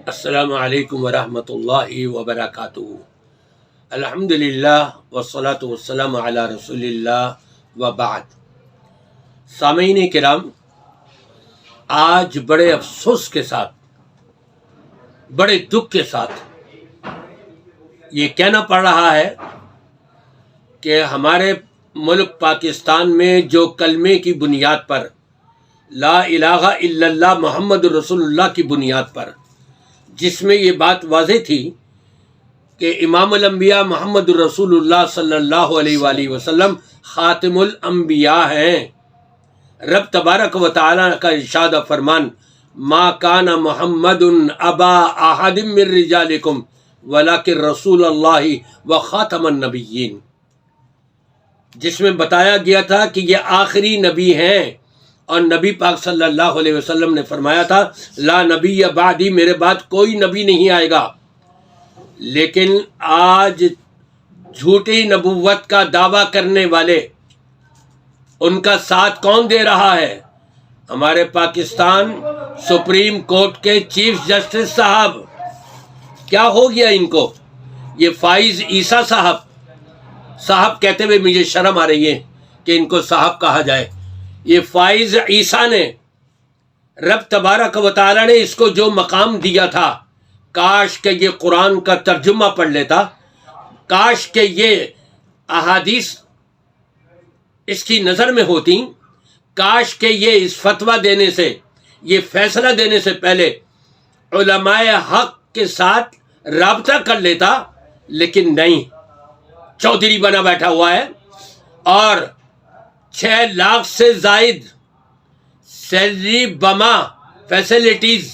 السلام علیکم ورحمۃ اللہ وبرکاتہ۔ الحمدللہ والصلاۃ والسلام علی رسول اللہ وبعد۔ سامعین کرام، آج بڑے افسوس کے ساتھ، بڑے دکھ کے ساتھ یہ کہنا پڑ رہا ہے کہ ہمارے ملک پاکستان میں جو کلمے کی بنیاد پر، لا الہ الا اللہ محمد رسول اللہ کی بنیاد پر، جس میں یہ بات واضح تھی کہ امام الانبیاء محمد رسول اللہ صلی اللہ علیہ وآلہ وسلم خاتم الانبیاء ہیں۔ رب تبارک و تعالیٰ کا ارشاد و فرمان، ما کان محمد ابا احد من رجالکم ولکن رسول اللہ و خاتم النبیین، جس میں بتایا گیا تھا کہ یہ آخری نبی ہیں، اور نبی پاک صلی اللہ علیہ وسلم نے فرمایا تھا لا نبی بعدی، میرے بعد کوئی نبی نہیں آئے گا۔ لیکن آج جھوٹی نبوت کا دعویٰ کرنے والے، ان کا ساتھ کون دے رہا ہے؟ ہمارے پاکستان سپریم کورٹ کے چیف جسٹس صاحب۔ کیا ہو گیا ان کو؟ یہ فائز عیسیٰ صاحب کہتے ہوئے مجھے شرم آ رہی ہے کہ ان کو صاحب کہا جائے۔ یہ فائز عیسیٰ نے، رب تبارک و تعالیٰ نے اس کو جو مقام دیا تھا، کاش کہ یہ قرآن کا ترجمہ پڑھ لیتا، کاش کہ یہ احادیث اس کی نظر میں ہوتی، کاش کہ یہ اس فتویٰ دینے سے، یہ فیصلہ دینے سے پہلے علماء حق کے ساتھ رابطہ کر لیتا، لیکن نہیں، چودھری بنا بیٹھا ہوا ہے، اور 6 لاکھ سے زائد سیلری بما فیسلٹیز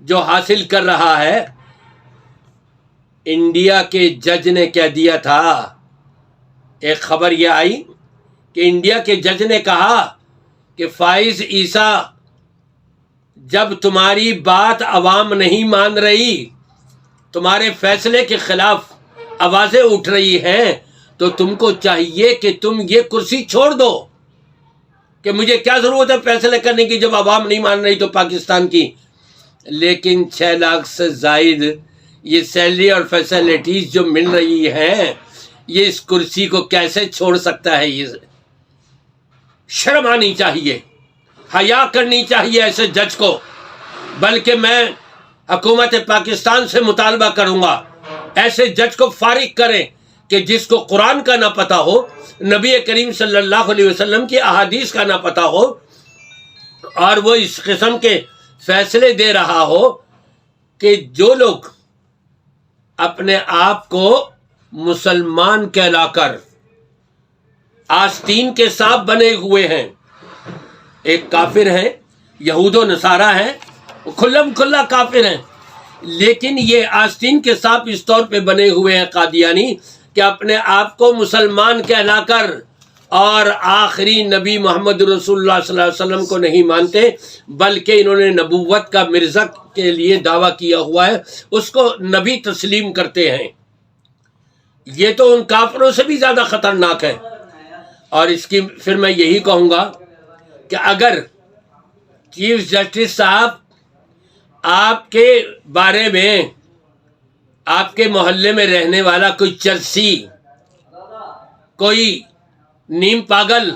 جو حاصل کر رہا ہے۔ انڈیا کے جج نے کہہ دیا تھا، ایک خبر یہ آئی کہ انڈیا کے جج نے کہا کہ فائز عیسیٰ، جب تمہاری بات عوام نہیں مان رہی، تمہارے فیصلے کے خلاف آوازیں اٹھ رہی ہیں، تو تم کو چاہیے کہ تم یہ کرسی چھوڑ دو، کہ مجھے کیا ضرورت ہے فیصلے کرنے کی جب عوام نہیں مان رہی تو پاکستان کی۔ لیکن 6 لاکھ سے زائد یہ سیلری اور فیسلٹیز جو مل رہی ہیں، یہ اس کرسی کو کیسے چھوڑ سکتا ہے؟ یہ شرم آنی چاہیے، حیا کرنی چاہیے ایسے جج کو۔ بلکہ میں حکومت پاکستان سے مطالبہ کروں گا، ایسے جج کو فارغ کریں کہ جس کو قرآن کا نہ پتہ ہو، نبی کریم صلی اللہ علیہ وسلم کی احادیث کا نہ پتہ ہو، اور وہ اس قسم کے فیصلے دے رہا ہو کہ جو لوگ اپنے آپ کو مسلمان کہلا کر آستین کے سانپ بنے ہوئے ہیں، ایک کافر ہیں، یہود و نصارہ ہیں، کھلم کھلا کافر ہیں، لیکن یہ آستین کے سانپ اس طور پہ بنے ہوئے ہیں قادیانی کہ اپنے آپ کو مسلمان کہلا کر اور آخری نبی محمد رسول اللہ صلی اللہ علیہ وسلم کو نہیں مانتے، بلکہ انہوں نے نبوت کا مرزا کے لیے دعویٰ کیا ہوا ہے، اس کو نبی تسلیم کرتے ہیں۔ یہ تو ان کافروں سے بھی زیادہ خطرناک ہے۔ اور اس کی پھر میں یہی کہوں گا کہ اگر چیف جسٹس صاحب آپ کے بارے میں، آپ کے محلے میں رہنے والا کوئی چرسی، کوئی نیم پاگل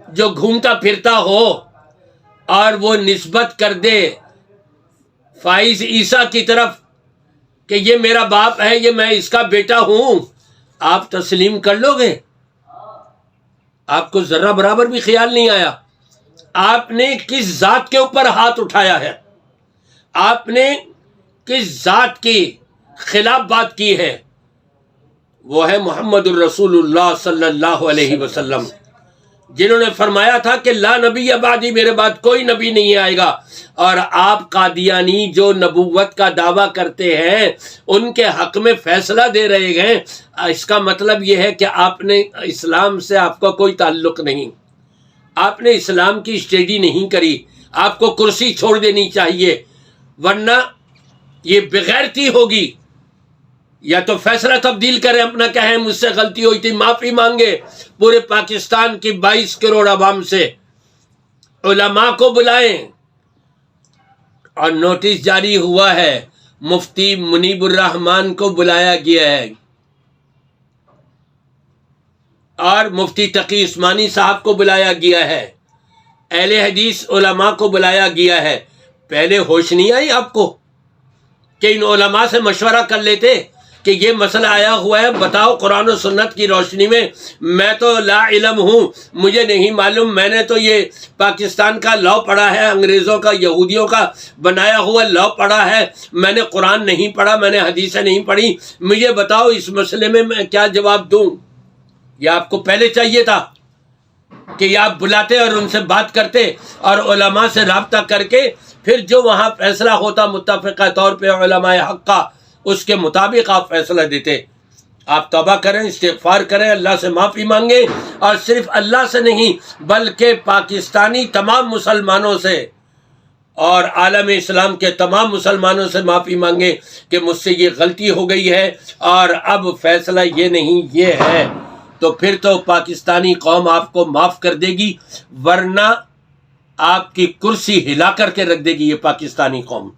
جو گھومتا پھرتا ہو، اور وہ نسبت کر دے فائز عیسیٰ کی طرف کہ یہ میرا باپ ہے، یہ میں اس کا بیٹا ہوں، آپ تسلیم کر لو گے؟ آپ کو ذرہ برابر بھی خیال نہیں آیا۔ آپ نے کس ذات کے اوپر ہاتھ اٹھایا ہے؟ آپ نے کس ذات کی خلاف بات کی ہے؟ وہ ہے محمد الرسول اللہ صلی اللہ علیہ وسلم، جنہوں نے فرمایا تھا کہ لا نبی بعدی، میرے بعد کوئی نبی نہیں آئے گا۔ اور آپ قادیانی جو نبوت کا دعویٰ کرتے ہیں، ان کے حق میں فیصلہ دے رہے ہیں، اس کا مطلب یہ ہے کہ آپ نے اسلام سے آپ کا کوئی تعلق نہیں، آپ نے اسلام کی اسٹڈی نہیں کری، آپ کو کرسی چھوڑ دینی چاہیے، ورنہ یہ بغیرتی ہوگی۔ یا تو فیصلہ تبدیل کریں اپنا، کہیں مجھ سے غلطی ہوئی تھی، معافی مانگے پورے پاکستان کی 22 کروڑ عوام سے، علماء کو بلائیں، اور نوٹس جاری ہوا ہے، مفتی منیب الرحمان کو بلایا گیا ہے اور مفتی تقی عثمانی صاحب کو بلایا گیا ہے، اہل حدیث علماء کو بلایا گیا ہے۔ پہلے ہوش نہیں آئی آپ کو کہ ان علماء سے مشورہ کر لیتے کہ یہ مسئلہ آیا ہوا ہے، بتاؤ قرآن و سنت کی روشنی میں تو لا علم ہوں، مجھے نہیں معلوم، میں نے تو یہ پاکستان کا لاء پڑھا ہے، انگریزوں کا یہودیوں کا بنایا ہوا لاء پڑھا ہے، میں نے قرآن نہیں پڑھا، میں نے حدیثیں نہیں پڑھی، مجھے بتاؤ اس مسئلے میں کیا جواب دوں۔ یہ آپ کو پہلے چاہیے تھا کہ آپ بلاتے اور ان سے بات کرتے اور علماء سے رابطہ کر کے پھر جو وہاں فیصلہ ہوتا متفقہ طور پہ علماء حق کا، اس کے مطابق آپ فیصلہ دیتے۔ آپ توبہ کریں، استغفار کریں، اللہ سے معافی مانگیں، اور صرف اللہ سے نہیں بلکہ پاکستانی تمام مسلمانوں سے اور عالم اسلام کے تمام مسلمانوں سے معافی مانگیں کہ مجھ سے یہ غلطی ہو گئی ہے اور اب فیصلہ یہ نہیں یہ ہے، تو پھر تو پاکستانی قوم آپ کو معاف کر دے گی، ورنہ آپ کی کرسی ہلا کر کے رکھ دے گی یہ پاکستانی قوم۔